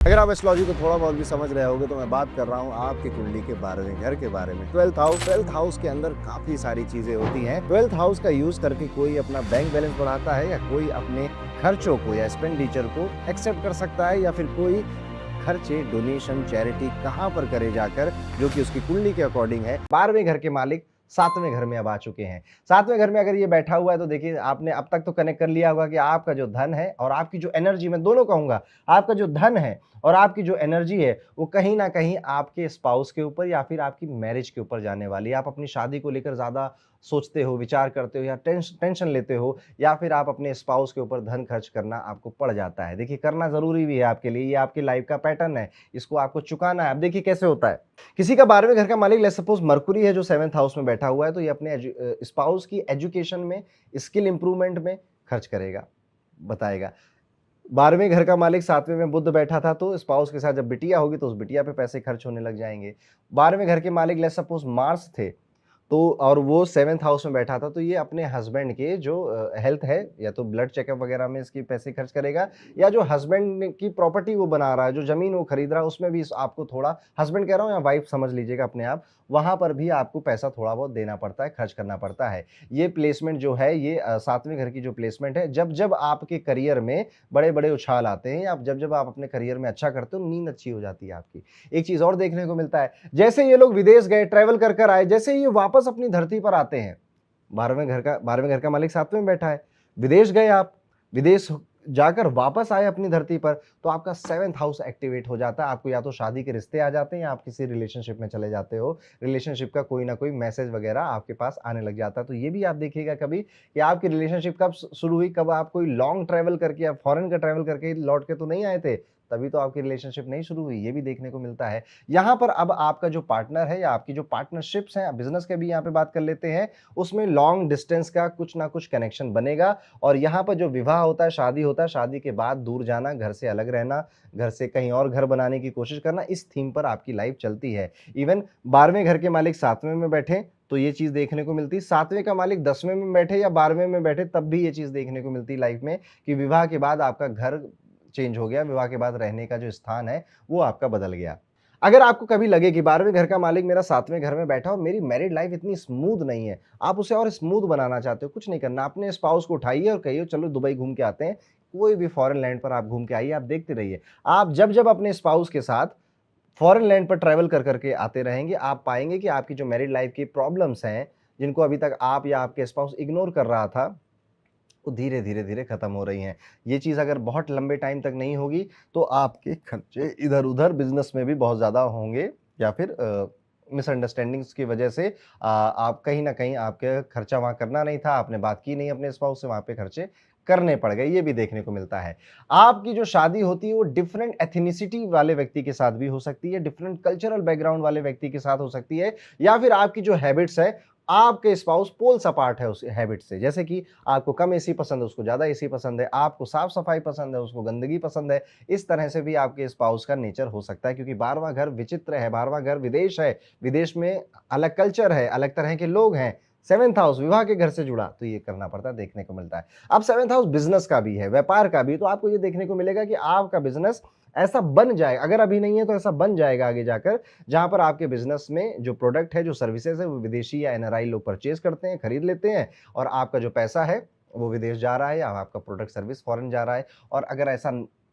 अगर आप एस्ट्रोलॉजी को थोड़ा बहुत भी समझ रहे होगे तो मैं बात कर रहा हूँ आपकी कुंडली के 12वें घर के बारे में। 12th हाउस के अंदर काफी सारी चीजें होती हैं। 12th हाउस का यूज करके कोई अपना बैंक बैलेंस बढ़ाता है या कोई अपने खर्चों को या एक्सपेंडिचर को एक्सेप्ट कर सकता है या फिर कोई खर्चे डोनेशन चैरिटी कहाँ पर करे जाकर, जो कि उसकी कुंडली के अकॉर्डिंग है। 12वें घर के मालिक 7वें घर में अब आ चुके हैं। 7वें घर में अगर ये बैठा हुआ है तो देखिए आपने अब तक तो कनेक्ट कर लिया होगा कि आपका जो धन है और आपकी जो एनर्जी, मैं दोनों कहूंगा, आपका जो धन है और आपकी जो एनर्जी है वो कहीं ना कहीं आपके स्पाउस के ऊपर या फिर आपकी मैरिज के ऊपर जाने वाली है। आप अपनी शादी को लेकर ज्यादा सोचते हो, विचार करते हो या टेंशन लेते हो, या फिर आप अपने स्पाउस के ऊपर धन खर्च करना आपको पड़ जाता है। देखिए करना जरूरी भी है आपके लिए, ये आपकी लाइफ का पैटर्न है, इसको आपको चुकाना है। अब देखिए कैसे होता है। किसी का 12वें घर का मालिक लेट्स सपोज मरकुरी है जो 7th हाउस में बैठा हुआ है, तो ये अपने स्पाउस की एजुकेशन में, स्किल इंप्रूवमेंट में खर्च करेगा, बताएगा। 12वें घर का मालिक 7वें में बुध बैठा था तो स्पाउस के साथ जब बिटिया होगी तो उस बिटिया पे पैसे खर्च होने लग जाएंगे। 12वें घर के मालिक लेट्स सपोज मार्स थे तो और वो 7th हाउस में बैठा था, तो ये अपने हस्बैंड के जो हेल्थ है या तो ब्लड चेकअप वगैरह में इसकी पैसे खर्च करेगा, या जो हस्बैंड की प्रॉपर्टी वो बना रहा है, जो जमीन वो खरीद रहा है, उसमें भी आपको थोड़ा, हस्बैंड कह रहा हूँ या वाइफ समझ लीजिएगा अपने आप, वहां पर भी आपको पैसा थोड़ा बहुत देना पड़ता है, खर्च करना पड़ता है। ये प्लेसमेंट जो है, ये 7वें घर की जो प्लेसमेंट है, जब जब आपके करियर में बड़े बड़े उछाल आते हैं, या जब जब आप अपने करियर में अच्छा करते हो, नींद अच्छी हो जाती है आपकी। एक चीज और देखने को मिलता है, जैसे ये लोग विदेश गए, ट्रैवल कर कर आए, जैसे ये वापस अपनी धरती पर आते हैं, 12वें घर का मालिक 7वें में बैठा है, विदेश गए आप, विदेश जाकर वापस आए अपनी धरती पर, तो आपका 7th हाउस एक्टिवेट हो जाता है। आपको या तो शादी के रिश्ते आ जाते हैं या आप किसी रिलेशनशिप में चले जाते हो, रिलेशनशिप का कोई ना कोई मैसेज वगैरह आपके पास आने लग जाता है। तो ये भी आप देखिएगा कभी कि आपकी रिलेशनशिप कब शुरू हुई, कब आप कोई लॉन्ग ट्रैवल करके या फॉरेन का ट्रैवल करके लौट के तो नहीं आए थे, तभी तो आपकी रिलेशनशिप नहीं शुरू हुई। ये भी देखने को मिलता है। यहाँ पर अब आपका जो पार्टनर है या आपकी जो पार्टनरशिप्स हैं, बिजनेस के भी यहाँ पे बात कर लेते हैं, उसमें लॉन्ग डिस्टेंस का कुछ ना कुछ कनेक्शन बनेगा। और यहाँ पर जो विवाह होता है, शादी होता है, शादी के बाद दूर जाना, घर से अलग रहना, घर से कहीं और घर बनाने की कोशिश करना, इस थीम पर आपकी लाइफ चलती है। इवन 12वें घर के मालिक 7वें में बैठे तो ये चीज देखने को मिलती है, 7वें का मालिक 10वें में बैठे या 12वें में बैठे तब भी ये चीज देखने को मिलती है लाइफ में, कि विवाह के बाद आपका घर चेंज हो गया, विवाह के बाद रहने का जो स्थान है वो आपका बदल गया। अगर आपको कभी लगे कि 12वें घर का मालिक मेरा 7वें घर में बैठा और मेरी मैरिड लाइफ इतनी स्मूथ नहीं है, आप उसे और स्मूथ बनाना चाहते हो, कुछ नहीं करना, अपने स्पाउस को उठाइए और कहिए चलो दुबई घूम के आते हैं, कोई भी फॉरेन लैंड पर आप घूम के आइए, आप देखते रहिए। आप जब जब अपने स्पाउस के साथ फॉरेन लैंड पर ट्रैवल कर करके आते रहेंगे, आप पाएंगे कि आपकी जो मैरिड लाइफ की प्रॉब्लम्स हैं, जिनको अभी तक आप या आपके स्पाउस इग्नोर कर रहा था, वो धीरे धीरे धीरे खत्म हो रही हैं। ये चीज़ अगर बहुत लंबे टाइम तक नहीं होगी तो आपके खर्चे इधर उधर बिजनेस में भी बहुत ज़्यादा होंगे, या फिर मिसअंडरस्टैंडिंग्स की वजह से आप कहीं ना कहीं, आपके खर्चा वहाँ करना नहीं था, आपने बात की नहीं अपने स्पाउस से, वहाँ पे खर्चे करने पड़ गए। ये भी देखने को मिलता है। आपकी जो शादी होती है वो डिफरेंट एथिनिसिटी वाले व्यक्ति के साथ भी हो सकती है, डिफरेंट कल्चरल बैकग्राउंड वाले व्यक्ति के साथ हो सकती है, या फिर आपकी जो हैबिट्स है, आपके स्पाउस पोल्स अपार्ट है उस हैबिट से। जैसे कि आपको कम एसी पसंद है, उसको ज्यादा एसी पसंद है, आपको साफ सफाई पसंद है, उसको गंदगी पसंद है। इस तरह से भी आपके स्पाउस का नेचर हो सकता है, क्योंकि 12वां घर विचित्र है, 12वां घर विदेश है, विदेश में अलग कल्चर है, अलग तरह के लोग हैं। 7th हाउस विवाह के घर से जुड़ा, तो ये करना पड़ता है, देखने को मिलता है। अब 7th हाउस बिजनेस का भी है, व्यापार का भी, तो आपको ये देखने को मिलेगा कि आपका बिजनेस ऐसा बन जाए, अगर अभी नहीं है तो ऐसा बन जाएगा आगे जाकर, जहां पर आपके बिजनेस में जो प्रोडक्ट है, जो सर्विसेज है, वो विदेशी या एनआरआई लोग परचेज करते हैं, खरीद लेते हैं, और आपका जो पैसा है वो विदेश जा रहा है, या आपका प्रोडक्ट सर्विस फॉरेन जा रहा है। और अगर ऐसा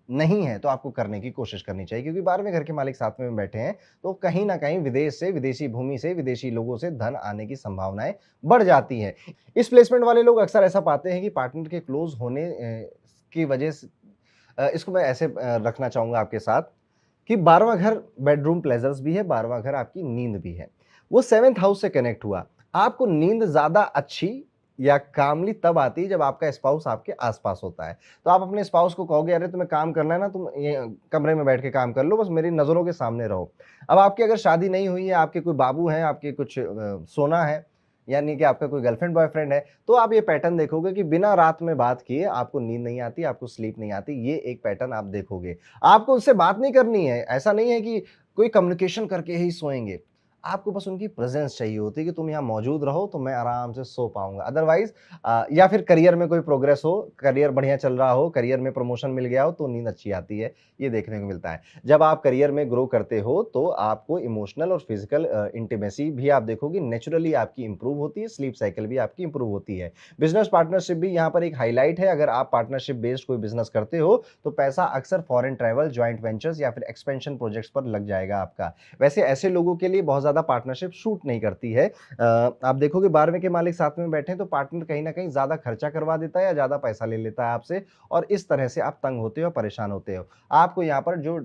नहीं है तो आपको करने की कोशिश करनी चाहिए, क्योंकि 12वें घर के मालिक 7वें में बैठे हैं, तो कहीं ना कहीं विदेश से, विदेशी भूमि से, विदेशी लोगों से धन आने की संभावनाएं बढ़ जाती हैं। इस प्लेसमेंट वाले लोग अक्सर ऐसा पाते हैं कि पार्टनर के क्लोज होने की वजह से, इसको मैं ऐसे रखना चाहूंगा आपके साथ, कि 12वां घर बेडरूम प्लेजर्स भी है, 12वां घर आपकी नींद भी है। वो 7th हाउस से कनेक्ट हुआ। आपको नींद ज्यादा अच्छी या कामली तब आती है जब आपका स्पाउस आपके आसपास होता है। तो आप अपने स्पाउस को कहोगे अरे तुम्हें काम करना है ना, तुम ये कमरे में बैठ के काम कर लो, बस मेरी नजरों के सामने रहो। अब आपकी अगर शादी नहीं हुई है, आपके कोई बाबू हैं, आपके कुछ सोना है, यानी कि आपका कोई गर्लफ्रेंड बॉयफ्रेंड है, तो आप ये पैटर्न देखोगे कि बिना रात में बात किए आपको नींद नहीं आती, आपको स्लीप नहीं आती। ये एक पैटर्न आप देखोगे। आपको उससे बात नहीं करनी है, ऐसा नहीं है कि कोई कम्युनिकेशन करके ही सोएंगे। आपको बस उनकी प्रेज़ेंस चाहिए होती है कि तुम यहाँ मौजूद रहो तो मैं आराम से सो पाऊँगा। अदरवाइज़ या फिर करियर में कोई प्रोग्रेस हो, करियर बढ़िया चल रहा हो, करियर में प्रमोशन मिल गया हो तो नींद अच्छी आती है, ये देखने को मिलता है। जब आप करियर में ग्रो करते हो तो आपको इमोशनल और फिज़िकल इंटिमेसी भी आप देखोगे नेचुरली आपकी इम्प्रूव होती है, स्लीप साइकिल भी आपकी इम्प्रूव होती है। बिज़नेस पार्टनरशिप भी यहाँ पर एक हाइलाइट है, अगर आप पार्टनरशिप बेस्ड कोई बिज़नेस करते हो, तो पैसा अक्सर फॉरेन ट्रैवल, जॉइंट वेंचर्स या फिर एक्सपेंशन प्रोजेक्ट्स पर लग जाएगा आपका। वैसे ऐसे लोगों के लिए बहुत ज़्यादा पार्टनरशिप सूट नहीं करती है। आप देखोगे 12वें के मालिक साथ में बैठे हैं तो पार्टनर कहीं न कहीं ज़्यादा खर्चा करवा देता है या ज़्यादा पैसा ले लेता है आपसे और इस तरह से आप तंग होते हो, परेशान होते हो। आपको यहाँ पर जो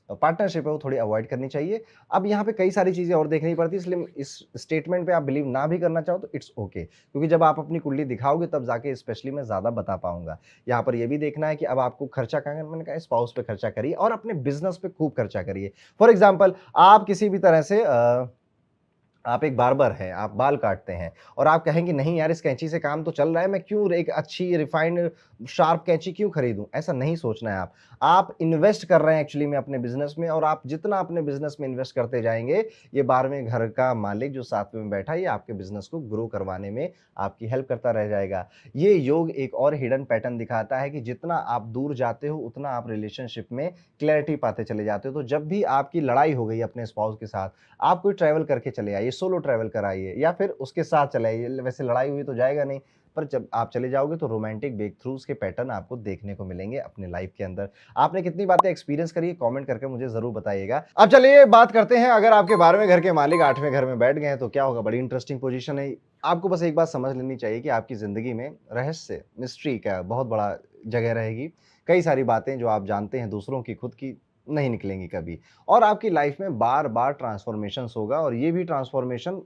पार्टनरशिप है वो थोड़ी अवॉइड करनी चाहिए। अब यहाँ पे कई सारी चीज़ें और देखनी पड़ती है इसलिए इस स्टेटमेंट पे आप बिलीव ना भी करना चाहो तो इट्स ओके क्योंकि जब आप अपनी कुंडली दिखाओगे तब जाके स्पेशली मैं ज़्यादा बता पाऊँगा। यहाँ पर ये भी देखना है कि अब आपको खर्चा कहाँ करना है, मैंने कहा स्पाउस पे खर्चा करिए और अपने बिज़नेस पे खूब खर्चा करिए। फॉर एग्ज़ाम्पल आप किसी भी तरह से आप एक बार्बर हैं, आप बाल काटते हैं और आप कहेंगे नहीं यार इस कैंची से काम तो चल रहा है, मैं क्यों एक अच्छी रिफाइंड शार्प कैंची क्यों खरीदूँ? ऐसा नहीं सोचना है आप। आप इन्वेस्ट कर रहे हैं एक्चुअली में अपने बिज़नेस में और आप जितना अपने बिज़नेस में इन्वेस्ट करते जाएँगे, ये 12वें घर का मालिक जो 7वें में बैठा है, ये आपके बिज़नेस को ग्रो करवाने में आपकी हेल्प करता रह जाएगा। ये योग एक और हिडन पैटर्न दिखाता है कि जितना आप दूर जाते हो, उतना आप रिलेशनशिप में क्लैरिटी पाते चले जाते हो। तो जब भी आपकी लड़ाई हो गई अपने स्पाउस के साथ, आप कोई ट्रैवल करके चले आइए, सोलो ट्रैवल कराइए या फिर उसके साथ चले आइए। वैसे लड़ाई हुई तो जाएगा नहीं, पर जब आप चले जाओगे तो रोमांटिक ब्रेक थ्रूज़ के पैटर्न आपको देखने को मिलेंगे अपने लाइफ के अंदर। आपने कितनी बातें एक्सपीरियंस करी है, कमेंट करके मुझे ज़रूर बताइएगा। अब चलिए बात करते हैं अगर आपके 12वें घर के मालिक 8वें घर में बैठ गए हैं तो क्या होगा? बड़ी इंटरेस्टिंग पोज़ीशन है। आपको बस एक बात समझ लेनी चाहिए कि आपकी ज़िंदगी में रहस्य, मिस्ट्री का बहुत बड़ा जगह रहेगी। कई सारी बातें जो आप जानते हैं दूसरों की, खुद की नहीं निकलेंगी कभी। और आपकी लाइफ में बार-बार ट्रांसफॉर्मेशंस होगा और ये भी ट्रांसफॉर्मेशन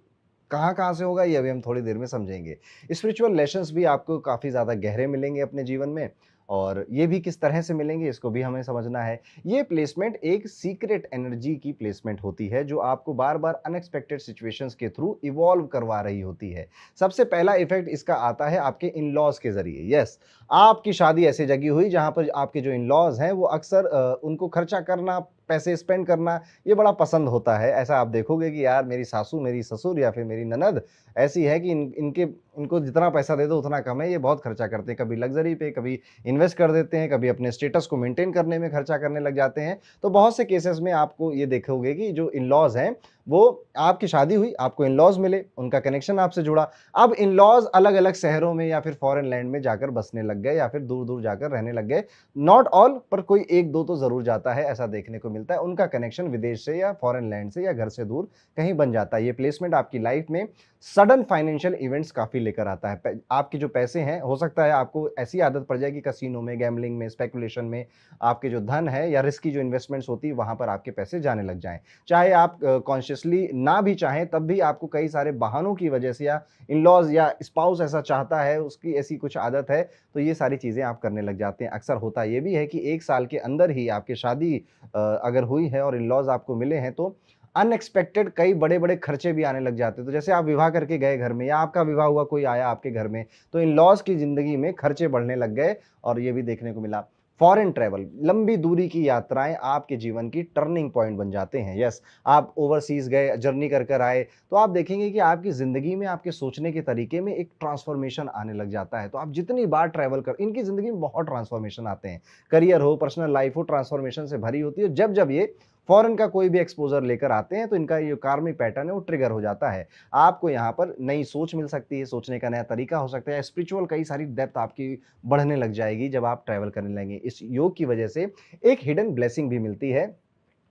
कहाँ-कहाँ से होगा ये अभी हम थोड़ी देर में समझेंगे। स्पिरिचुअल लेसन्स भी आपको काफ़ी ज़्यादा गहरे मिलेंगे अपने जीवन में और ये भी किस तरह से मिलेंगे इसको भी हमें समझना है। ये प्लेसमेंट एक सीक्रेट एनर्जी की प्लेसमेंट होती है जो आपको बार-बार अनएक्सपेक्टेड सिचुएशंस के थ्रू इवॉल्व करवा रही होती है। सबसे पहला इफ़ेक्ट इसका आता है आपके इन-लॉज़ के ज़रिए। यस, आपकी शादी ऐसी जगह हुई जहाँ पर आपके जो इन-लॉज़ हैं वो अक्सर उनको खर्चा करना, पैसे स्पेंड करना ये बड़ा पसंद होता है। ऐसा आप देखोगे कि यार मेरी सासू, मेरी ससुर या फिर मेरी ननद ऐसी है कि इनको जितना पैसा दे दो उतना कम है, ये बहुत खर्चा करते हैं। कभी लग्ज़री पे, कभी इन्वेस्ट कर देते हैं, कभी अपने स्टेटस को मेंटेन करने में खर्चा करने लग जाते हैं। तो बहुत से केसेज़ में आपको ये देखोगे कि जो इन-लॉज़ हैं, वो आपकी शादी हुई, आपको इन-लॉज़ मिले, उनका कनेक्शन आपसे जुड़ा। अब इन-लॉज़ अलग-अलग शहरों में या फिर फॉरेन लैंड में जाकर बसने लग गए या फिर दूर-दूर जाकर रहने लग गए। नॉट ऑल पर कोई 1-2 तो ज़रूर जाता है, ऐसा देखने को मिलता है। उनका कनेक्शन विदेश से या फॉरेन लैंड से या घर से दूर कहीं बन जाता है। ये प्लेसमेंट आपकी लाइफ में सडन फाइनेंशियल इवेंट्स काफ़ी लेकर आता है। प आपके जो पैसे हैं, हो सकता है आपको ऐसी आदत पड़ जाए कि कैसीनो में, गैम्बलिंग में, स्पेकुलेशन में आपके जो धन है या रिस्की जो इन्वेस्टमेंट्स होती है, वहाँ पर आपके पैसे जाने लग जाएँ। चाहे आप कॉन्शियसली ना भी चाहें, तब भी आपको कई सारे बहानों की वजह से या इन-लॉज़ या स्पाउस ऐसा चाहता है, उसकी ऐसी कुछ आदत है, तो ये सारी चीज़ें आप करने लग जाते हैं। अक्सर होता ये भी है कि 1 साल के अंदर ही आपकी शादी अगर हुई है और इन-लॉज़ आपको मिले हैं, तो अनएक्सपेक्टेड कई बड़े-बड़े खर्चे भी आने लग जाते हैं। तो जैसे आप विवाह करके गए घर में या आपका विवाह हुआ, कोई आया आपके घर में, तो इन-लॉज़ की ज़िंदगी में खर्चे बढ़ने लग गए और ये भी देखने को मिला। फॉरेन ट्रैवल, लंबी दूरी की यात्राएँ आपके जीवन की टर्निंग पॉइंट बन जाते हैं। यस, आप ओवरसीज़ गए, जर्नी कर कर आए, तो आप देखेंगे कि आपकी ज़िंदगी में, आपके सोचने के तरीके में एक ट्रांसफ़ॉर्मेशन आने लग जाता है। तो आप जितनी बार ट्रैवल कर इनकी ज़िंदगी में बहुत ट्रांसफ़ॉर्मेशन आते हैं। करियर हो, पर्सनल लाइफ़ हो, ट्रांसफ़ॉर्मेशन से भरी होती है। जब-जब ये फॉरेन का कोई भी एक्सपोज़र लेकर आते हैं, तो इनका ये कार्मिक पैटर्न है, वो ट्रिगर हो जाता है। आपको यहाँ पर नई सोच मिल सकती है, सोचने का नया तरीका हो सकता है, स्पिरिचुअल कई सारी डेप्थ आपकी बढ़ने लग जाएगी जब आप ट्रैवल करने लगेंगे। इस योग की वजह से एक हिडन ब्लेसिंग भी मिलती है,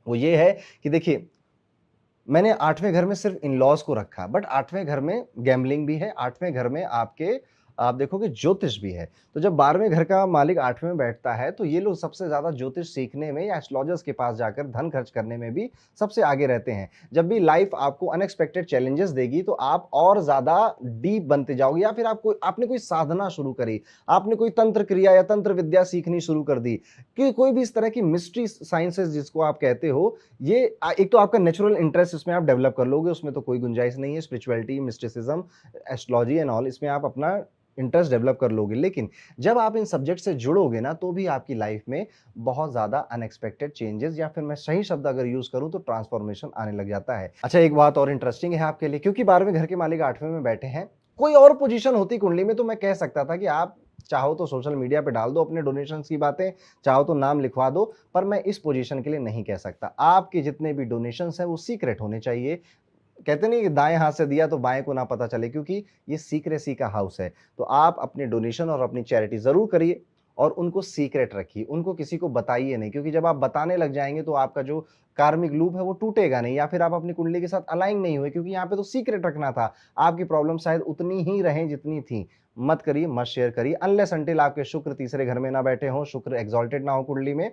वो ये है कि देखिए, मैंने 8वें घर में सिर्फ़ इन-लॉज़ को रखा, बट 8वें घर में गैम्बलिंग भी है, 8वें घर में आपके आप देखोगे ज्योतिष भी है। तो जब 12वें घर का मालिक 8वें में बैठता है, तो ये लोग सबसे ज़्यादा ज्योतिष सीखने में या एस्ट्रोलॉजर्स के पास जाकर धन खर्च करने में भी सबसे आगे रहते हैं। जब भी लाइफ़ आपको अनएक्सपेक्टेड चैलेंजेस देगी, तो आप और ज़्यादा डीप बनते जाओगे या फिर आपने कोई साधना शुरू करी, आपने कोई तंत्र क्रिया या तंत्र विद्या सीखनी शुरू कर दी, कि कोई भी इस तरह की मिस्ट्री साइंसेज़ जिसको आप कहते हो, ये एक तो आपका नेचुरल इंटरेस्ट इसमें आप डेवलप कर लोगे, उसमें तो कोई गुंजाइश नहीं है। Spirituality, mysticism, astrology and all इसमें आप अपना इंटरेस्ट डेवलप कर लोगे। लेकिन जब आप इन सब्जेक्ट से जुड़ोगे ना, तो भी आपकी लाइफ में बहुत ज़्यादा अनएक्सपेक्टेड चेंजेस, या फिर मैं सही शब्द अगर यूज़ करूँ तो ट्रांसफॉर्मेशन आने लग जाता है। अच्छा, एक बात और इंटरेस्टिंग है आपके लिए, क्योंकि 12वें घर के मालिक 8वें में बैठे हैं, कोई और पोजीशन होती कुंडली में तो मैं कह सकता था कि आप चाहो तो सोशल मीडिया पे डाल दो अपने डोनेशंस की बातें, चाहो तो नाम लिखवा दो, पर मैं इस पोजीशन के लिए नहीं कह सकता। आपके जितने भी डोनेशंस हैं वो सीक्रेट होने चाहिए। कहते नहीं कि दाएँ हाथ से दिया तो बाएँ को ना पता चले, क्योंकि ये सीक्रेसी का हाउस है। तो आप अपने डोनेशन और अपनी चैरिटी ज़रूर करिए और उनको सीक्रेट रखिए, उनको किसी को बताइए नहीं, क्योंकि जब आप बताने लग जाएँगे तो आपका जो कार्मिक लूप है वो टूटेगा नहीं, या फिर आप अपनी कुंडली के साथ अलाइन नहीं हुए, क्योंकि यहाँ पे तो सीक्रेट रखना था। आपकी प्रॉब्लम शायद उतनी ही रहें जितनी थी। मत करिए, मत शेयर करिए अनलेस अंटिल आपके शुक्र तीसरे घर में ना बैठे हों, शुक्र एक्सॉल्टेड ना हो कुंडली में,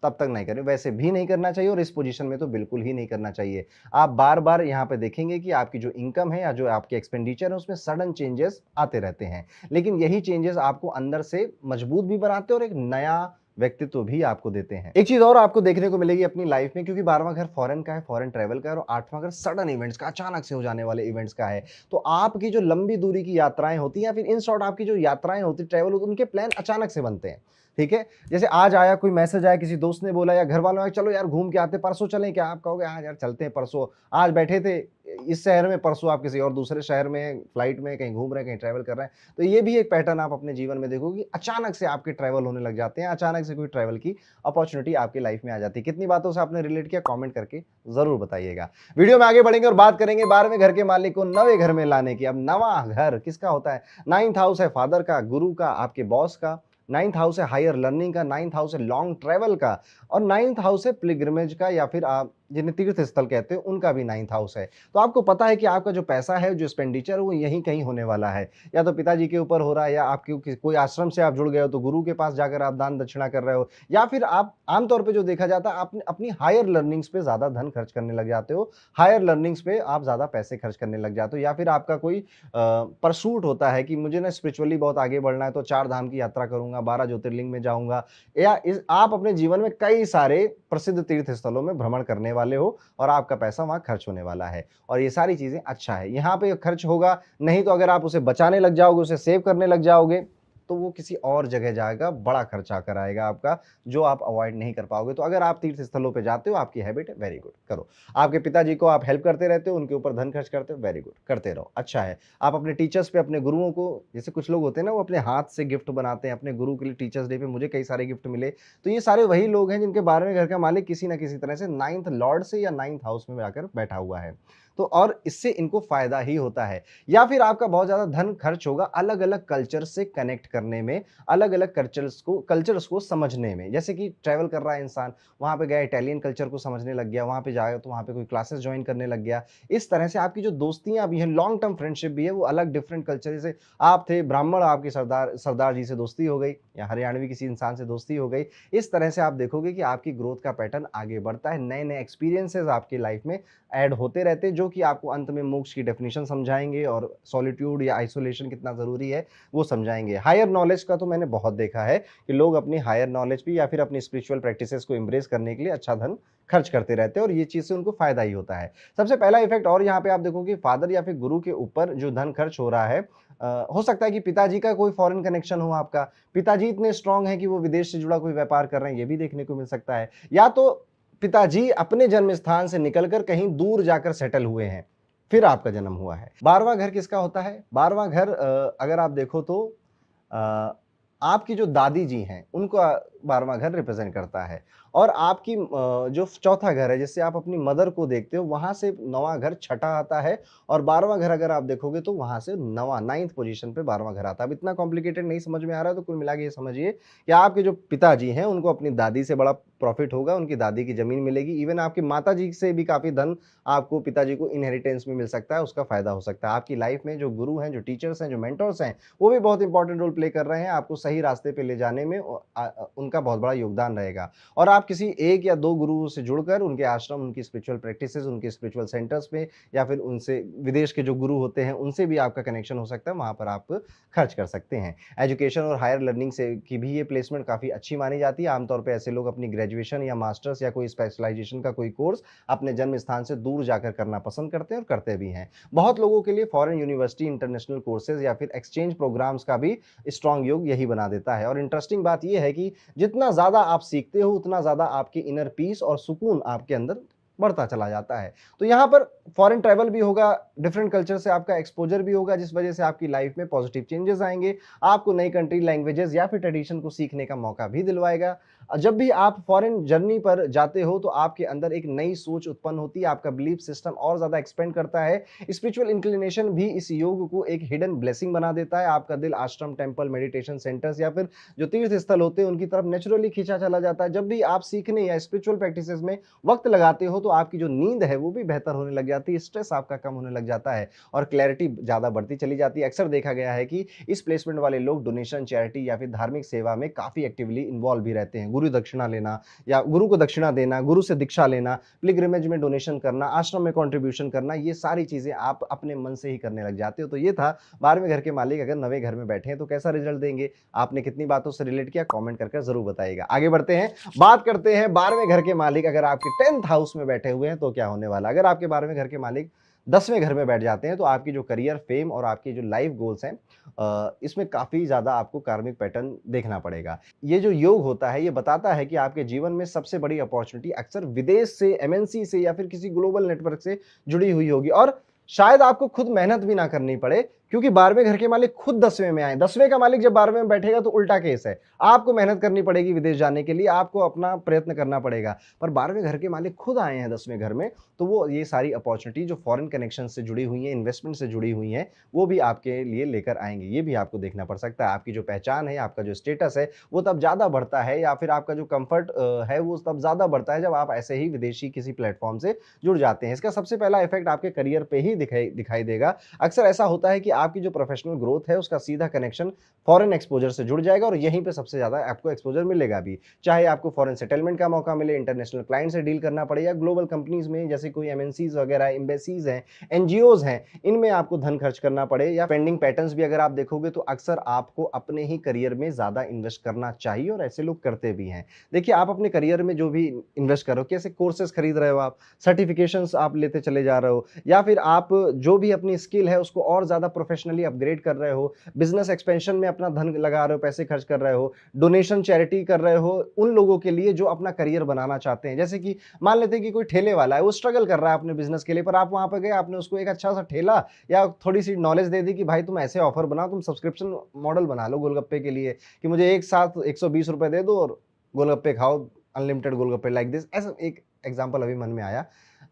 तब तक नहीं करें। वैसे भी नहीं करना चाहिए और इस पोजीशन में तो बिल्कुल ही नहीं करना चाहिए। आप बार-बार यहाँ पे देखेंगे कि आपकी जो इनकम है या जो आपके एक्सपेंडिचर है उसमें सडन चेंजेस आते रहते हैं। लेकिन यही चेंजेस आपको अंदर से मजबूत भी बनाते हैं और एक नया व्यक्तित्व भी आपको देते हैं। एक चीज़ और आपको देखने को मिलेगी अपनी लाइफ में, क्योंकि 12वां घर फॉरेन का है, फॉरेन ट्रैवल का है, और 8वां घर सडन इवेंट्स का, अचानक से हो जाने वाले इवेंट्स का है। तो आपकी जो लंबी दूरी की यात्राएँ होती हैं या फिर इन शॉर्ट आपकी जो यात्राएँ होती हैं, ट्रैवल होती है, उनके प्लान अचानक से बनते हैं। ठीक है? जैसे आज आया कोई मैसेज आया, किसी दोस्त ने बोला या घर वालों ने, चलो यार घूम के आते हैं, परसों चलें क्या? आप कहोगे हाँ यार चलते हैं परसों। आज बैठे थे इस शहर में, परसों आप किसी और दूसरे शहर में फ्लाइट में कहीं घूम रहे हैं, कहीं ट्रैवल कर रहे हैं। तो ये भी एक पैटर्न आप अपने जीवन में देखोगे कि अचानक से आपके ट्रैवल होने लग जाते हैं, अचानक से कोई ट्रैवल की अपॉर्च्युनिटी आपकी लाइफ में आ जाती है। कितनी बातों से आपने रिलेट किया, कमेंट करके ज़रूर बताइएगा। वीडियो में आगे बढ़ेंगे और बात करेंगे 12वें घर के मालिक को 9वें घर में लाने की। अब 9वां घर किसका होता है? 9th हाउस है फादर का, गुरु का, आपके बॉस का। 9th हाउस है हायर लर्निंग का, 9th हाउस है लॉन्ग ट्रैवल का, और 9th हाउस है पिलग्रिमेज का, या फिर आप जिन्हें तीर्थ स्थल कहते हैं उनका भी 9th हाउस है। तो आपको पता है कि आपका जो पैसा है, जो एक्सपेंडिचर है, वो यहीं कहीं होने वाला है। या तो पिताजी के ऊपर हो रहा है, या आपके कोई आश्रम से आप जुड़ गए हो तो गुरु के पास जाकर आप दान दक्षिणा कर रहे हो, या फिर आप आमतौर पे जो देखा जाता है, आप अपनी हायर लर्निंग्स पे ज़्यादा धन खर्च करने लग जाते हो, हायर लर्निंग्स पे आप ज़्यादा पैसे खर्च करने लग जाते हो, या फिर आपका कोई परसूट होता है कि मुझे ना स्पिरिचुअली बहुत आगे बढ़ना है, तो 4 धाम की यात्रा करूँगा, 12 ज्योतिर्लिंग में जाऊँगा, या इस आप अपने जीवन में कई सारे प्रसिद्ध तीर्थ स्थलों में भ्रमण करने वाले हो और आपका पैसा वहाँ खर्च होने वाला है, और ये सारी चीज़ें अच्छा है। यहाँ पे खर्च होगा, नहीं तो अगर आप उसे बचाने लग जाओगे, उसे सेव करने लग जाओगे, तो वो किसी और जगह जाएगा, बड़ा खर्चा कराएगा आपका, जो आप अवॉइड नहीं कर पाओगे। तो अगर आप तीर्थ स्थलों पे जाते हो, आपकी हैबिट है, वेरी गुड, करो। आपके पिताजी को आप हेल्प करते रहते हो, उनके ऊपर धन खर्च करते हो, वेरी गुड, करते रहो, अच्छा है। आप अपने टीचर्स पे, अपने गुरुओं को, जैसे कुछ लोग होते हैं ना, वो अपने हाथ से गिफ्ट बनाते हैं अपने गुरु के लिए। टीचर्स डे पे मुझे कई सारे गिफ्ट मिले। तो ये सारे वही लोग हैं जिनके 12वें घर का मालिक किसी न किसी तरह से 9th लॉर्ड से या 9th हाउस में जाकर बैठा हुआ है। तो और इससे इनको फ़ायदा ही होता है। या फिर आपका बहुत ज़्यादा धन खर्च होगा अलग-अलग कल्चर से कनेक्ट करने में, अलग-अलग कल्चर्स को समझने में। जैसे कि ट्रैवल कर रहा है इंसान, वहाँ पे गया, इटालियन कल्चर को समझने लग गया, वहाँ पे जाएगा तो वहाँ पे कोई क्लासेस जॉइन करने लग गया। इस तरह से आपकी जो दोस्तियाँ भी हैं, लॉन्ग टर्म फ्रेंडशिप भी है, वो अलग डिफरेंट कल्चर, जैसे आप थे ब्राह्मण, आपकी सरदार सरदार जी से दोस्ती हो गई, या हरियाणवी किसी इंसान से दोस्ती हो गई। इस तरह से आप देखोगे कि आपकी ग्रोथ का पैटर्न आगे बढ़ता है, नए-नए एक्सपीरियंसेस आपकी लाइफ में ऐड होते रहते हैं, जो कि आपको अंत में मोक्ष की डेफिनिशन समझाएँगे और सॉलिट्यूड या आइसोलेशन कितना ज़रूरी है, वो समझाएँगे। हायर नॉलेज का तो मैंने बहुत देखा है कि लोग अपनी हायर नॉलेज पे या फिर अपनी स्पिरिचुअल प्रैक्टिसेस को एम्ब्रेस करने के लिए अच्छा धन खर्च करते रहते हैं, और ये चीज़ से उनको फ़ायदा ही होता है। सबसे पहला इफ़ेक्ट और यहाँ पे आप देखोगे, फादर या फिर गुरु के ऊपर जो धन खर्च हो रहा है, हो सकता है कि पिताजी का कोई फॉरेन कनेक्शन हो आपका, पिताजी इतने स्ट्रॉन्ग हैं कि वो विदेश से जुड़ा कोई व्यापार कर रहे हैं, ये भी देखने को मिल सकता है। या तो पिताजी अपने जन्म स्थान से निकलकर कहीं दूर जाकर सेटल हुए हैं, फिर आपका जन्म हुआ है। 12वां घर किसका होता है? 12वां घर अगर आप देखो तो अ, आपकी जो दादी जी हैं, उनको 12वां घर रिप्रेज़ेंट करता है, और आपकी जो चौथा घर है, जिससे आप अपनी मदर को देखते हो, वहाँ से 9वां घर छठा आता है, और 12वां घर अगर आप देखोगे तो वहाँ से 9th पोज़ीशन पे 12वां घर आता है। अब इतना कॉम्प्लिकेटेड नहीं समझ में आ रहा है, तो कुल मिला के ये समझिए कि आपके जो पिताजी हैं, उनको अपनी दादी से बड़ा प्रॉफ़िट होगा, उनकी दादी की ज़मीन मिलेगी। इवन आपकी माताजी से भी काफ़ी धन आपको, पिताजी को इनहेरिटेंस में मिल सकता है, उसका फ़ायदा हो सकता है। आपकी लाइफ़ में जो गुरु हैं, जो टीचर्स हैं, जो मेंटर्स हैं, वो भी बहुत इंपॉर्टेंट रोल प्ले कर रहे हैं, आपको सही रास्ते पे ले जाने में, उनका उनका बहुत बड़ा योगदान रहेगा। और आप किसी 1 या 2 गुरुओं से जुड़कर उनके आश्रम, उनकी स्पिरिचुअल प्रैक्टिसेज़, उनके स्पिरिचुअल सेंटर्स में या फिर उनसे विदेश के जो गुरु होते हैं, उनसे भी आपका कनेक्शन हो सकता है, वहाँ पर आप खर्च कर सकते हैं। एजुकेशन और हायर लर्निंग से की भी ये प्लेसमेंट काफ़ी अच्छी मानी जाती है। आमतौर पे ऐसे लोग अपनी ग्रेजुएशन या मास्टर्स या कोई स्पेशलाइज़ेशन का कोई कोर्स अपने जन्म स्थान से दूर जाकर करना पसंद करते हैं और करते भी हैं। बहुत लोगों के लिए फॉरेन यूनिवर्सिटी, इंटरनेशनल कोर्सेज़ या फिर एक्सचेंज प्रोग्राम्स का भी स्ट्रॉन्ग योग यही बना देता है। और इंटरेस्टिंग बात ये है कि जितना ज़्यादा आप सीखते हो, उतना ज़्यादा आपकी इनर पीस और सुकून आपके अंदर बढ़ता चला जाता है। तो यहाँ पर फॉरेन ट्रैवल भी होगा, डिफरेंट कल्चर से आपका एक्सपोज़र भी होगा, जिस वजह से आपकी लाइफ में पॉजिटिव चेंजेस आएँगे। आपको नई कंट्री, लैंग्वेजेज़ या फिर ट्रेडिशन को सीखने का मौका भी दिलवाएगा। जब भी आप फॉरेन जर्नी पर जाते हो, तो आपके अंदर एक नई सोच उत्पन्न होती है, आपका बिलीफ सिस्टम और ज़्यादा एक्सपेंड करता है। स्पिरिचुअल इंक्लिनेशन भी इस योग को एक हिडन ब्लेसिंग बना देता है। आपका दिल आश्रम, टेम्पल, मेडिटेशन सेंटर्स या फिर जो तीर्थ स्थल होते हैं, उनकी तरफ नेचुरली खींचा चला जाता है। जब भी आप सीखने या स्पिरिचुअल प्रैक्टिसेज़ में वक़्त लगाते हो, तो आपकी जो नींद है वो भी बेहतर होने लग जाती है, स्ट्रेस आपका कम होने लग जाता है और क्लैरिटी ज़्यादा बढ़ती चली जाती है। अक्सर देखा गया है कि इस प्लेसमेंट वाले लोग डोनेशन, चैरिटी या फिर धार्मिक सेवा में काफ़ी एक्टिवली इन्वॉल्व भी रहते हैं। गुरु दक्षिणा लेना या गुरु को दक्षिणा देना, गुरु से दीक्षा लेना, पिलग्रिमेज में डोनेशन करना, आश्रम में कंट्रीब्यूशन करना, ये सारी चीज़ें आप अपने मन से ही करने लग जाते हो। तो ये था 12वें घर के मालिक अगर 9वें घर में बैठे हैं तो कैसा रिजल्ट देंगे? आपने कितनी बातों से रिलेट किया, कमेंट करके ज़रूर बताइएगा। आगे बढ़ते हैं, बात करते हैं 12वें घर के मालिक अगर आपके 10th हाउस में बैठे हुए हैं तो क्या होने वाला है? अगर आपके 12वें घर के मालिक 10वें घर में बैठ जाते हैं तो आपकी जो करियर, फेम और आपकी जो लाइफ गोल्स हैं, इसमें काफ़ी ज़्यादा आपको कार्मिक पैटर्न देखना पड़ेगा। ये जो योग होता है, ये बताता है कि आपके जीवन में सबसे बड़ी अपॉर्चुनिटी अक्सर विदेश से, एमएनसी से या फिर किसी ग्लोबल नेटवर्क से जुड़ी हुई होगी और शायद आपको खुद मेहनत भी ना करनी पड़े, क्योंकि 12वें घर के मालिक खुद 10वें में आए। 10वें का मालिक जब 12वें में बैठेगा तो उल्टा केस है। आपको मेहनत करनी पड़ेगी विदेश जाने के लिए, आपको अपना प्रयत्न करना पड़ेगा। पर 12वें घर के मालिक खुद आए हैं 10वें घर में, तो वो ये सारी अपॉर्चुनिटी जो फॉरेन कनेक्शन से जुड़ी हुई हैं, इन्वेस्टमेंट से जुड़ी हुई हैं, वो भी आपके लिए लेकर आएँगे। ये भी आपको देखना पड़ सकता है। आपकी जो पहचान है, आपका जो स्टेटस है, वो तब ज़्यादा बढ़ता है या फिर आपका जो कम्फर्ट है, वो तब ज़्यादा बढ़ता है जब आप ऐसे ही विदेशी किसी प्लेटफ़ॉर्म से जुड़ जाते हैं। इसका सबसे पहला इफ़ेक्ट आपके करियर पे ही दिखाई देगा। अक्सर ऐसा होता है कि आपकी जो प्रोफ़ेशनल ग्रोथ है, उसका सीधा कनेक्शन फॉरेन एक्सपोज़र से जुड़ जाएगा और यहीं पे सबसे ज़्यादा आपको एक्सपोज़र मिलेगा भी। चाहे आपको फॉरेन सेटलमेंट का मौका मिले, इंटरनेशनल क्लाइंट से डील करना पड़े या ग्लोबल कंपनीज़ में जैसे कोई एमएनसीज़ वगैरह, एम्बेसीज़ हैं, एनजीओज़ हैं, इनमें आपको धन खर्च करना पड़े या पेंडिंग पैटर्न्स भी अगर आप देखोगे तो अक्सर आपको अपने ही करियर में ज़्यादा इन्वेस्ट करना चाहिए और ऐसे लोग करते भी हैं। देखिए, आप अपने करियर में जो भी इन्वेस्ट कर रहे हो, कैसे कोर्सेज़ खरीद रहे हो आप, सर्टिफ़िकेशंस आप लेते चले जा रहे हो या फिर आप जो भी अपनी स्किल है उसको और ज़्यादा प्रोफ़ेशनली अपग्रेड कर रहे हो, बिज़नेस एक्सपेंशन में अपना धन लगा रहे हो, पैसे खर्च कर रहे हो, डोनेशन, चैरिटी कर रहे हो उन लोगों के लिए जो अपना करियर बनाना चाहते हैं। जैसे कि मान लेते हैं कि कोई ठेले वाला है, वो स्ट्रगल कर रहा है अपने बिज़नेस के लिए, पर आप वहाँ पे गए, आपने उसको एक अच्छा-सा ठेला या थोड़ी-सी नॉलेज दे दी कि भाई तुम ऐसे ऑफ़र बनाओ, तुम सब्सक्रिप्शन मॉडल बना लो गोलगप्पे के लिए कि मुझे एक साथ ₹120 दे दो और गोलगप्पे खाओ, अनलिमिटेड गोलगप्पे लाइक दिस। ऐसा एक एग्ज़ाम्पल अभी मन में आया।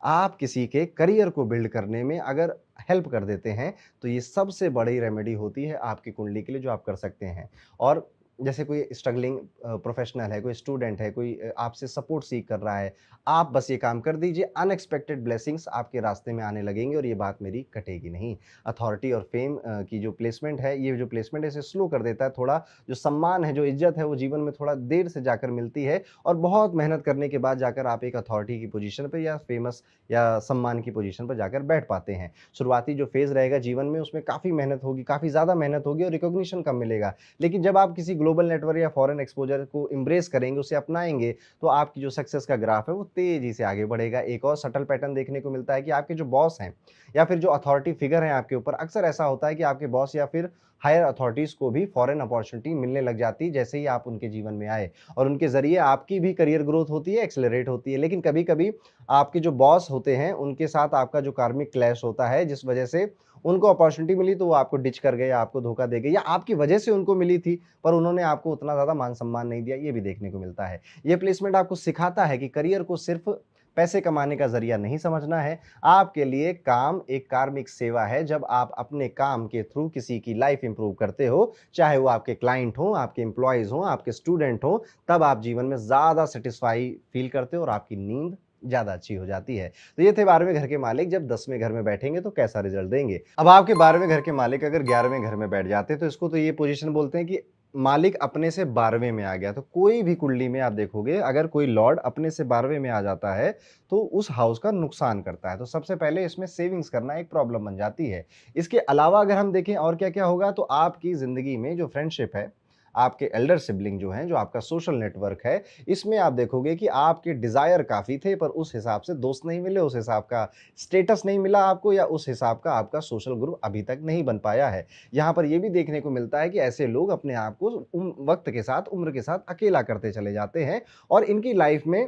आप किसी के करियर को बिल्ड करने में अगर हेल्प कर देते हैं, तो ये सबसे बड़ी रेमेडी होती है आपकी कुंडली के लिए जो आप कर सकते हैं। और जैसे कोई स्ट्रगलिंग प्रोफेशनल है, कोई स्टूडेंट है, कोई आपसे सपोर्ट सीक कर रहा है, आप बस ये काम कर दीजिए, अनएक्सपेक्टेड ब्लेसिंग्स आपके रास्ते में आने लगेंगे और ये बात मेरी कटेगी नहीं। अथॉरिटी और फेम की जो प्लेसमेंट है, ये जो प्लेसमेंट है इसे स्लो कर देता है थोड़ा। जो सम्मान है, जो इज़्ज़त है, वो जीवन में थोड़ा देर से जाकर मिलती है और बहुत मेहनत करने के बाद जाकर आप एक अथॉरिटी की पोजीशन पे या फेमस या सम्मान की पोजीशन पर जाकर बैठ पाते हैं। शुरुआती जो फेज़ रहेगा जीवन में उसमें काफ़ी मेहनत होगी, काफ़ी ज़्यादा मेहनत होगी और रिकॉग्निशन कम मिलेगा। लेकिन जब आप किसी ग्लोबल नेटवर्क या फॉरेन एक्सपोज़र को एम्ब्रेस करेंगे, उसे अपनाएँगे, तो आपकी जो सक्सेस का ग्राफ है वो तेज़ी से आगे बढ़ेगा। एक और सटल पैटर्न देखने को मिलता है कि आपके जो बॉस हैं या फिर जो अथॉरिटी फिगर हैं आपके ऊपर, अक्सर ऐसा होता है कि आपके बॉस या फिर हायर अथॉरिटीज़ को भी फॉरेन अपॉर्च्युनिटी मिलने लग जाती है जैसे ही आप उनके जीवन में आए और उनके ज़रिए आपकी भी करियर ग्रोथ होती है, एक्सेलरेट होती है। लेकिन कभी-कभी आपके जो बॉस होते हैं, उनके साथ आपका जो कार्मिक क्लैश होता है, जिस वजह से उनको अपॉर्च्युनिटी मिली तो वो आपको डिच कर गए या आपको धोखा दे गए या आपकी वजह से उनको मिली थी, पर उन्होंने आपको उतना ज़्यादा मान-सम्मान नहीं दिया, ये भी देखने को मिलता है। ये प्लेसमेंट आपको सिखाता है कि करियर को सिर्फ़ पैसे कमाने का ज़रिया नहीं समझना है, आपके लिए काम एक कार्मिक सेवा है। जब आप अपने काम के थ्रू किसी की लाइफ़ इंप्रूव करते हो, चाहे वो आपके क्लाइंट हों, आपके एम्प्लॉइज़ हों, आपके स्टूडेंट हों, तब आप जीवन में ज़्यादा सैटिस्फाई फ़ील करते हो और आपकी नींद ज़्यादा अच्छी हो जाती है। तो ये थे 12वें घर के मालिक, जब 10वें घर में बैठेंगे तो कैसा रिज़ल्ट देंगे। अब आपके 12वें घर के मालिक अगर 11वें घर में बैठ जाते हैं तो इसको तो ये पोज़ीशन बोलते हैं कि मालिक अपने से 12वें में आ गया, तो कोई भी कुंडली में आप देखोगे अगर कोई लॉर्ड अपने से 12वें में आ जाता है, तो उस हाउस का नुकसान करता है। तो सबसे पहले इसमें सेविंग्स करना एक प्रॉब्लम बन जाती है। इसके अलावा अगर हम देखें और क्या-क्या होगा, तो आपकी ज़िंदगी में जो फ्रेंडशिप है, आपके एल्डर सिबलिंग जो हैं, जो आपका सोशल नेटवर्क है, इसमें आप देखोगे कि आपके डिज़ायर काफ़ी थे, पर उस हिसाब से दोस्त नहीं मिले, उस हिसाब का स्टेटस नहीं मिला आपको, या उस हिसाब का आपका सोशल ग्रुप अभी तक नहीं बन पाया है। यहाँ पर ये भी देखने को मिलता है कि ऐसे लोग अपने आप को वक़्त के साथ, उम्र के साथ अकेला करते चले जाते हैं, और इनकी लाइफ़ में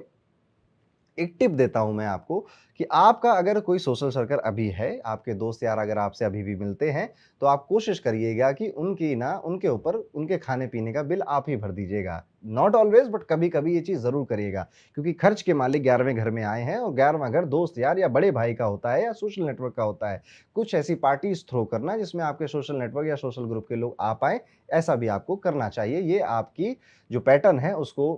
एक टिप देता हूँ मैं आपको कि आपका अगर कोई सोशल सर्कल अभी है, आपके दोस्त यार अगर आपसे अभी भी मिलते हैं, तो आप कोशिश करिएगा कि उनके ऊपर उनके खाने-पीने का बिल आप ही भर दीजिएगा। नॉट ऑलवेज़, बट कभी-कभी ये चीज़ ज़रूर करिएगा, क्योंकि खर्च के मालिक 11वें घर में आए हैं, और 11वां घर दोस्त यार या बड़े भाई का होता है, या सोशल नेटवर्क का होता है। कुछ ऐसी पार्टीज़ थ्रो करना जिसमें आपके सोशल नेटवर्क या सोशल ग्रुप के लोग आ पाएँ, ऐसा भी आपको करना चाहिए। ये आपकी जो पैटर्न है उसको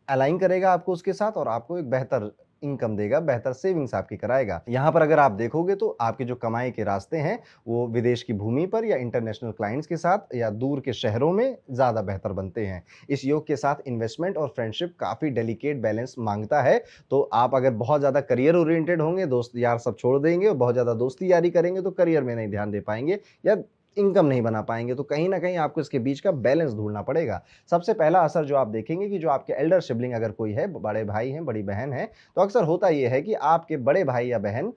अलाइन करेगा आपको उसके साथ, और आपको एक बेहतर इनकम देगा, बेहतर सेविंग्स आपकी कराएगा। यहाँ पर अगर आप देखोगे तो आपके जो कमाई के रास्ते हैं, वो विदेश की भूमि पर या इंटरनेशनल क्लाइंट्स के साथ या दूर के शहरों में ज़्यादा बेहतर बनते हैं। इस योग के साथ इन्वेस्टमेंट और फ्रेंडशिप काफ़ी डेलिकेट बैलेंस माँगता है, तो आप अगर बहुत ज़्यादा करियर ओरिएंटेड होंगे, दोस्त यार सब छोड़ देंगे और बहुत ज़्यादा दोस्ती यारी करेंगे, तो करियर में नहीं ध्यान दे पाएँगे या इनकम नहीं बना पाएँगे, तो कहीं न कहीं आपको इसके बीच का बैलेंस ढूँढना पड़ेगा। सबसे पहला असर जो आप देखेंगे कि जो आपके एल्डर सिबलिंग अगर कोई है, बड़े भाई हैं, बड़ी बहन है, तो अक्सर होता ये है कि आपके बड़े भाई या बहन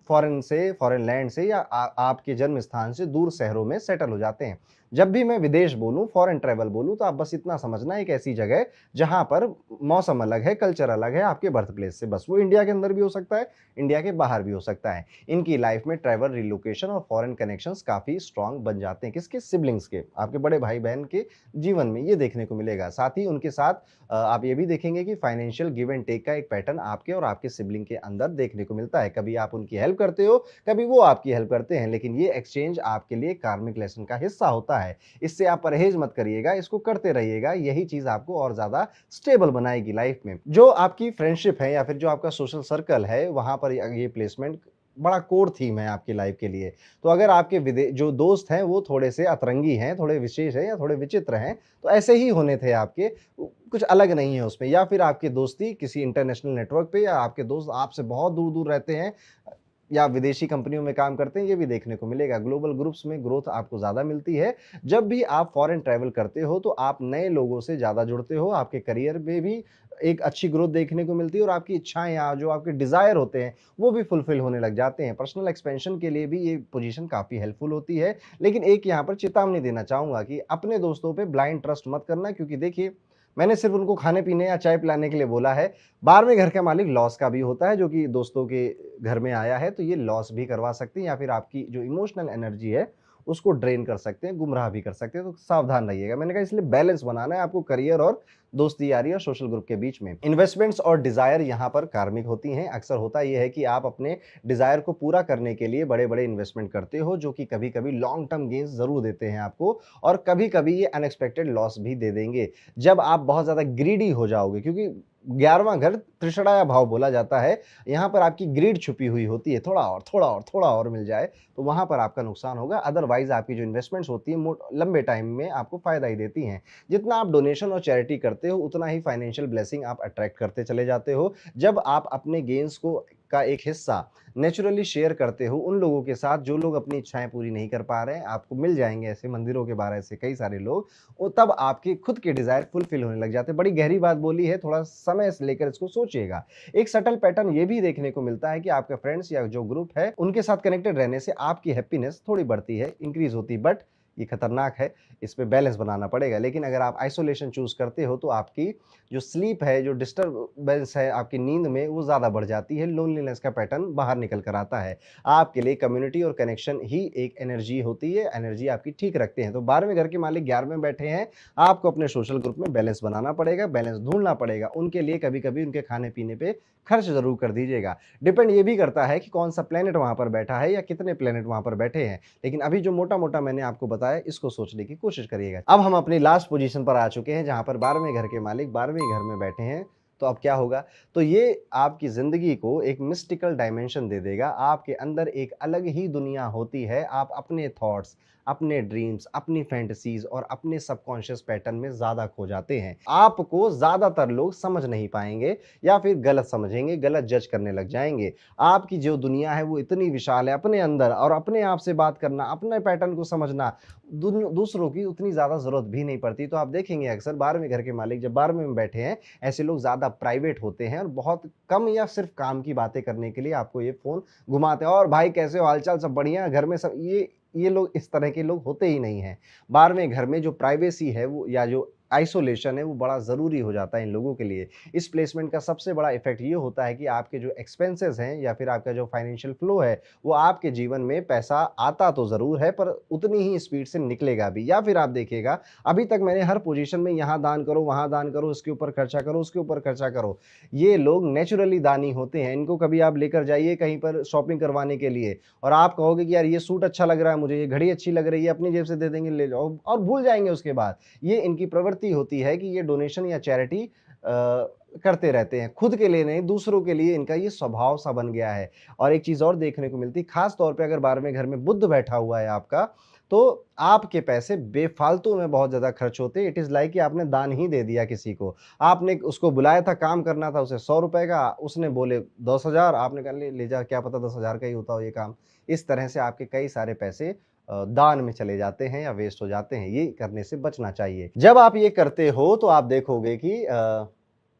फॉरेन लैंड से या आपके जन्म स्थान से दूर शहरों में सेटल हो जाते हैं। जब भी मैं विदेश बोलूँ, फॉरेन ट्रैवल बोलूँ, तो आप बस इतना समझना एक ऐसी जगह है जहाँ पर मौसम अलग है, कल्चर अलग है आपके बर्थ प्लेस से। बस वो इंडिया के अंदर भी हो सकता है, इंडिया के बाहर भी हो सकता है। इनकी लाइफ में ट्रैवल, रिलोकेशन और फॉरेन कनेक्शंस काफ़ी स्ट्रॉन्ग बन जाते हैं। किसके? सिबलिंग्स के, आपके बड़े भाई-बहन के जीवन में ये देखने को मिलेगा। साथ ही उनके साथ आप ये भी देखेंगे कि फाइनेंशियल गिव एंड टेक का एक पैटर्न आपके और आपके सिबलिंग के अंदर देखने को मिलता है। कभी आप उनकी हेल्प करते हो, कभी वो आपकी हेल्प करते हैं, लेकिन ये एक्सचेंज आपके लिए कार्मिक लेसन का हिस्सा होता है। इससे आप परहेज मत करिएगा, इसको करते रहिएगा, यही चीज़ आपको और ज़्यादा स्टेबल बनाएगी लाइफ में। जो आपकी फ्रेंडशिप है या फिर जो आपका सोशल सर्कल है, वहाँ पर ये प्लेसमेंट बड़ा कोर थीम है आपकी लाइफ के लिए। तो अगर आपके जो दोस्त हैं वो थोड़े से अतरंगी हैं, थोड़े विशेष हैं या थोड़े विचित्र हैं, तो ऐसे ही होने थे आपके, कुछ अलग नहीं है उसमें। या फिर आपकी दोस्ती किसी इंटरनेशनल नेटवर्क पे, या आपके दोस्त आपसे बहुत दूर-दूर रहते हैं या विदेशी कंपनियों में काम करते हैं, ये भी देखने को मिलेगा। ग्लोबल ग्रुप्स में ग्रोथ आपको ज़्यादा मिलती है। जब भी आप फॉरेन ट्रैवल करते हो, तो आप नए लोगों से ज़्यादा जुड़ते हो, आपके करियर में भी एक अच्छी ग्रोथ देखने को मिलती है, और आपकी इच्छाएँ या जो आपके डिज़ायर होते हैं, वो भी फुलफ़िल होने लग जाते हैं। पर्सनल एक्सपेंशन के लिए भी ये पोज़ीशन काफ़ी हेल्पफुल होती है। लेकिन एक यहाँ पर चेतावनी देना चाहूँगा कि अपने दोस्तों पे ब्लाइंड ट्रस्ट मत करना, क्योंकि देखिए, मैंने सिर्फ़ उनको खाने-पीने या चाय पिलाने के लिए बोला है। 12वें घर का मालिक लॉस का भी होता है, जो कि दोस्तों के घर में आया है, तो ये लॉस भी करवा सकते हैं, या फिर आपकी जो इमोशनल एनर्जी है, उसको ड्रेन कर सकते हैं, गुमराह भी कर सकते हैं, तो सावधान रहिएगा। मैंने कहा इसलिए बैलेंस बनाना है आपको करियर और दोस्ती यारी और सोशल ग्रुप के बीच में। इन्वेस्टमेंट्स और डिज़ायर यहाँ पर कार्मिक होती हैं। अक्सर होता ये है कि आप अपने डिज़ायर को पूरा करने के लिए बड़े-बड़े इन्वेस्टमेंट करते हो, जो कि कभी-कभी लॉन्ग टर्म गेन्स ज़रूर देते हैं आपको, और कभी-कभी ये अनएक्सपेक्टेड लॉस भी दे देंगे। जब आप बहुत ज़्यादा ग्रीडी हो जाओगे, क्योंकि 11वां घर तृषणाया भाव बोला जाता है, यहाँ पर आपकी ग्रीड छुपी हुई होती है, थोड़ा और, थोड़ा और, थोड़ा और मिल जाए, तो वहाँ पर आपका नुकसान होगा। अदरवाइज़ आपकी जो इन्वेस्टमेंट्स होती हैं, लंबे टाइम में आपको फ़ायदा ही देती हैं। जितना आप डोनेशन और चैरिटी करते हो, उतना ही फाइनेंशियल ब्लेसिंग आप अट्रैक्ट करते चले जाते हो। जब आप अपने गेन्स का एक हिस्सा नेचुरली शेयर करते हो उन लोगों के साथ जो लोग अपनी इच्छाएँ पूरी नहीं कर पा रहे हैं, आपको मिल जाएँगे ऐसे मंदिरों के बाहर ऐसे कई सारे लोग, और तब आपके खुद के डिज़ायर फुलफ़िल होने लग जाते हैं। बड़ी गहरी बात बोली है, थोड़ा समय से लेकर इसको सोचिएगा। एक सटल पैटर्न ये भी देखने को मिलता है कि आपके फ्रेंड्स या जो ग्रुप है, उनके साथ कनेक्टेड रहने से आपकी हैप्पीनेस थोड़ी बढ़ती है, इंक्रीज़ होती है, बट ये खतरनाक है, इस पे बैलेंस बनाना पड़ेगा। लेकिन अगर आप आइसोलेशन चूज़ करते हो, तो आपकी जो स्लीप है, जो डिस्टर्बेंस है आपकी नींद में, वो ज़्यादा बढ़ जाती है, लोनलीनेस का पैटर्न बाहर निकल कर आता है। आपके लिए कम्युनिटी और कनेक्शन ही एक एनर्जी होती है, एनर्जी आपकी ठीक रखते हैं। तो 12वें घर के मालिक 11वें में बैठे हैं, आपको अपने सोशल ग्रुप में बैलेंस बनाना पड़ेगा, बैलेंस ढूँढना पड़ेगा। उनके लिए कभी-कभी उनके खाने-पीने पे खर्च ज़रूर कर दीजिएगा। डिपेंड ये भी करता है कि कौन-सा प्लैनेट वहाँ पर बैठा है या कितने प्लैनेट वहाँ पर बैठे हैं। लेकिन अभी जो मोटा-मोटा मैंने आपको बताया, इसको सोचने की कोशिश करिएगा। अब हम अपनी लास्ट पोज़ीशन पर आ चुके हैं, जहाँ पर 12वें घर के मालिक 12वें घर में बैठे हैं, तो अब क्या होगा? तो ये आपकी ज़िंदगी को एक मिस्टिकल डायमेंशन दे देगा। आपके अंदर एक अलग ही दुनिया होती है। आप अपने थॉट्स, अपने ड्रीम्स, अपनी फैंटेसीज़ और अपने सबकॉन्शियस पैटर्न में ज़्यादा खो जाते हैं। आपको ज़्यादातर लोग समझ नहीं पाएँगे या फिर गलत समझेंगे, गलत जज करने लग जाएँगे। आपकी जो दुनिया है वो इतनी विशाल है अपने अंदर, और अपने आप से बात करना, अपने पैटर्न को समझना, दूसरों की उतनी ज़्यादा ज़रूरत भी नहीं पड़ती। तो आप देखेंगे अक्सर 12वें घर के मालिक जब 12वें में बैठे हैं, ऐसे लोग ज़्यादा प्राइवेट होते हैं और बहुत कम या सिर्फ़ काम की बातें करने के लिए आपको ये फ़ोन घुमाते हैं, और भाई कैसे हो, हाल-चाल सब बढ़िया? घर में सब ये लोग इस तरह के लोग होते ही नहीं हैं। 12वें घर में जो प्राइवेसी है वो, या जो आइसोलेशन है, वो बड़ा ज़रूरी हो जाता है इन लोगों के लिए। इस प्लेसमेंट का सबसे बड़ा इफ़ेक्ट ये होता है कि आपके जो एक्सपेंसेस हैं या फिर आपका जो फाइनेंशियल फ्लो है, वो आपके जीवन में पैसा आता तो ज़रूर है, पर उतनी ही स्पीड से निकलेगा भी। या फिर आप देखिएगा, अभी तक मैंने हर पोज़ीशन में यहाँ दान करो, वहाँ दान करो, इसके ऊपर खर्चा करो, उसके ऊपर खर्चा करो। ये लोग नेचुरली दानी होते हैं। इनको कभी आप लेकर जाइए कहीं पर शॉपिंग करवाने के लिए, और आप कहोगे कि यार ये सूट अच्छा लग रहा है मुझे, ये घड़ी अच्छी लग रही है, अपनी जेब से दे देंगे, ले जाओ, और भूल जाएँगे उसके बाद। ये इनकी प्रवृत्ति होती है कि ये डोनेशन या चैरिटी करते रहते हैं। खुद के लिए नहीं, दूसरों के लिए इनका ये स्वभाव सा बन गया है। और एक चीज़ और देखने को मिलती है, ख़ास तौर पे अगर 12वें घर में बुध बैठा हुआ है आपका, तो आपके पैसे बेफ़ालतू में बहुत ज़्यादा खर्च होते हैं। इट इज़ लाइक कि आपने दान ही दे दिया किसी को। आपने उसको बुलाया था, काम करना था उसे ₹100 का, उसने बोले 10,000, आपने कहा ले जा, क्या पता 10,000 का ही होता हो ये काम। इस तरह से आपके कई सारे पैसे दान में चले जाते हैं या वेस्ट हो जाते हैं। ये करने से बचना चाहिए। जब आप ये करते हो तो आप देखोगे कि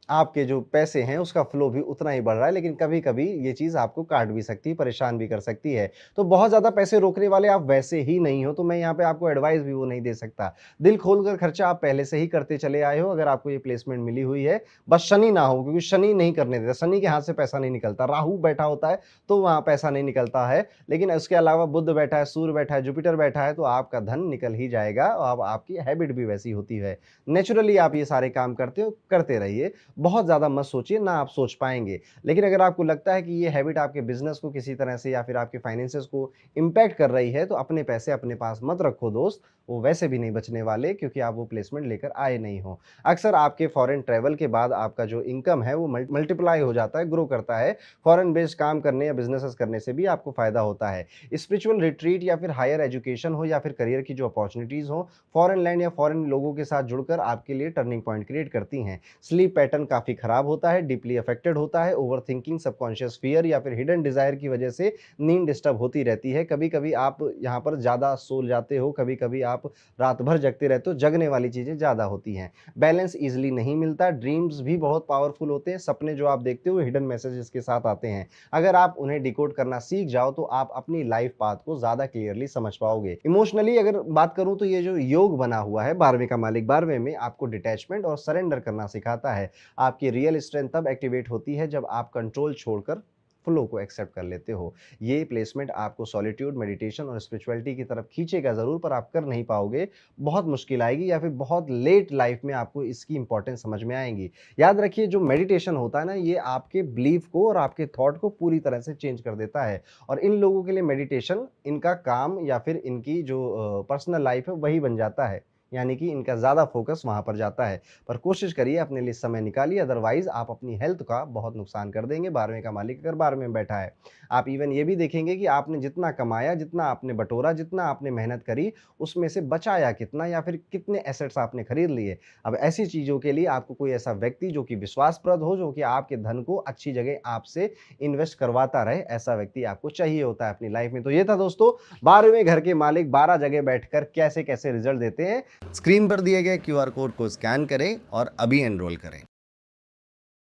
आपके जो पैसे हैं उसका फ्लो भी उतना ही बढ़ रहा है, लेकिन कभी-कभी ये चीज़ आपको काट भी सकती है, परेशान भी कर सकती है। तो बहुत ज़्यादा पैसे रोकने वाले आप वैसे ही नहीं हो, तो मैं यहाँ पे आपको एडवाइस भी वो नहीं दे सकता। दिल खोलकर खर्चा आप पहले से ही करते चले आए हो, अगर आपको ये प्लेसमेंट मिली हुई है। बस शनि ना हो, क्योंकि शनि नहीं करने देता, शनि के हाथ से पैसा नहीं निकलता। राहु बैठा होता है तो वहाँ पैसा नहीं निकलता है, लेकिन उसके अलावा बुध बैठा है, सूर्य बैठा है, जुपिटर बैठा है, तो आपका धन निकल ही जाएगा। और अब आपकी हैबिट भी वैसी होती है। नेचुरली आप ये सारे काम करते हो, करते रहिए। बहुत ज़्यादा मत सोचिए, ना आप सोच पाएँगे। लेकिन अगर आपको लगता है कि ये हैबिट आपके बिज़नेस को किसी तरह से या फिर आपके फाइनेंसेस को इम्पैक्ट कर रही है, तो अपने पैसे अपने पास मत रखो दोस्त, वो वैसे भी नहीं बचने वाले, क्योंकि आप वो प्लेसमेंट लेकर आए नहीं हो। अक्सर आपके फॉरेन ट्रैवल के बाद आपका जो इनकम है वो मल्टीप्लाई हो जाता है, ग्रो करता है। फॉरेन बेस्ड काम करने या बिज़नेसेस करने से भी आपको फ़ायदा होता है। स्पिरिचुअल रिट्रीट या फिर हायर एजुकेशन हो या फिर करियर की जो अपॉर्च्युनिटीज़ हो, फॉरेन लैंड या फॉरेन लोगों के साथ जुड़कर आपके लिए टर्निंग पॉइंट क्रिएट करती हैं। स्लीप पैटर्न काफ़ी खराब होता है, डीपली अफेक्टेड होता है, ओवरथिंकिंग, सबकॉन्शियस फ़ियर या फिर हिडन डिज़ायर की वजह से नींद डिस्टर्ब होती रहती है। कभी-कभी आप यहाँ पर ज़्यादा सो जाते हो, कभी-कभी आप रात भर जगते रहते हो, जगने वाली चीज़ें ज़्यादा होती हैं। बैलेंस ईज़िली नहीं मिलता, ड्रीम्स भी बहुत पावरफुल होते हैं, सपने जो आप देखते हो हिडन मैसेजेस के साथ आते हैं। अगर आप उन्हें डिकोड करना सीख जाओ तो आप अपनी लाइफ पाथ को ज़्यादा क्लियरली समझ पाओगे। इमोशनली अगर बात करूँ तो ये जो योग बना हुआ है 12वें का मालिक 12वें में आपको डिटैचमेंट और सरेंडर करना सिखाता है। आपकी रियल स्ट्रेंथ तब एक्टिवेट होती है जब आप कंट्रोल छोड़कर फ्लो को एक्सेप्ट कर लेते हो। ये प्लेसमेंट आपको सॉलिट्यूड, मेडिटेशन और स्पिरिचुअलिटी की तरफ खींचेगा ज़रूर, पर आप कर नहीं पाओगे। बहुत मुश्किल आएगी या फिर बहुत लेट लाइफ में आपको इसकी इंपॉर्टेंस समझ में आएगी। याद रखिए, जो मेडिटेशन होता है ना, ये आपके बिलीफ को और आपके थॉट को पूरी तरह से चेंज कर देता है। और इन लोगों के लिए मेडिटेशन इनका काम या फिर इनकी जो पर्सनल लाइफ है वही बन जाता है। यानी कि इनका ज़्यादा फ़ोकस वहाँ पर जाता है। पर कोशिश करिए, अपने लिए समय निकालिए, अदरवाइज़ आप अपनी हेल्थ का बहुत नुकसान कर देंगे। 12वें का मालिक अगर 12वें में बैठा है। आप इवन ये भी देखेंगे कि आपने जितना कमाया, जितना आपने बटोरा, जितना आपने मेहनत करी, उसमें से बचाया कितना या फिर कितने एसेट्स आपने खरीद लिए। अब ऐसी चीज़ों के लिए आपको कोई ऐसा व्यक्ति जो कि विश्वासप्रद हो, जो कि आपके धन को अच्छी जगह आपसे इन्वेस्ट करवाता रहे, ऐसा व्यक्ति आपको चाहिए होता है अपनी लाइफ में। तो ये था दोस्तों, 12वें घर के मालिक 12 जगह बैठकर कैसे-कैसे रिज़ल्ट देते हैं। स्क्रीन पर दिए गए क्यूआर कोड को स्कैन करें और अभी एनरोल करें।